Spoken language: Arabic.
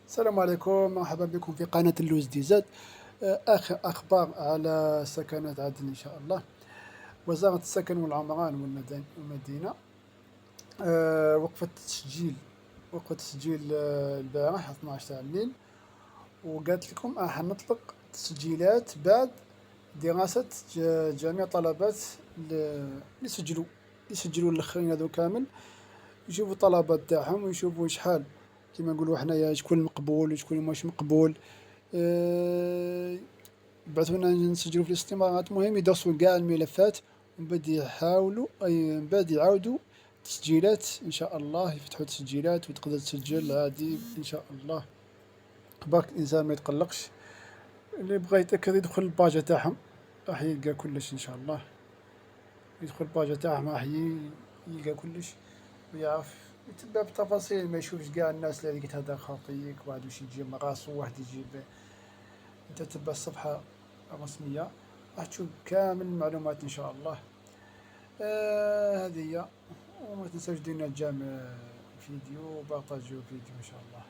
السلام عليكم، مرحبا بكم في قناة اللوز دي زاد. آخر أخبار على سكنات عدن إن شاء الله. وزارة السكن والعمران والمدينة وقفت تسجيل البارح 12 تاع الليل، وقالت لكم راح نطلق تسجيلات بعد دراسة جميع طلبات يسجلوا الآخرين هذو كامل، يشوفوا الطلبات تاعهم ويشوفوا شحال كيما نقولوا حنايا شكون مقبول وشكون مش مقبول. يبعثوا لنا نسجلوا في الاستمارات، المهم يدرسوا كاع الملفات ومن بعد يحاولوا من بعد يعاودوا تسجيلات ان شاء الله، يفتحوا تسجيلات وتقدر تسجل عادي ان شاء الله. باك الانسان ما يتقلقش، اللي بغى يتاكد يدخل الباجة تاعهم راح يلقى كلش ان شاء الله. يدخل الباجة تاعهم راح يلقى كلش ويعرف يتبع بتفاصيل، ما يشوفش كاع الناس اللي تهدر خاطيك، واحد وش يجيب من راسه واحد يجيب. انت تتبع الصفحة الرسمية راح تشوف كامل المعلومات ان شاء الله. هذه هي. وما تنساوش ديروا جام فيديو وبارطاجيو فيديو ان شاء الله.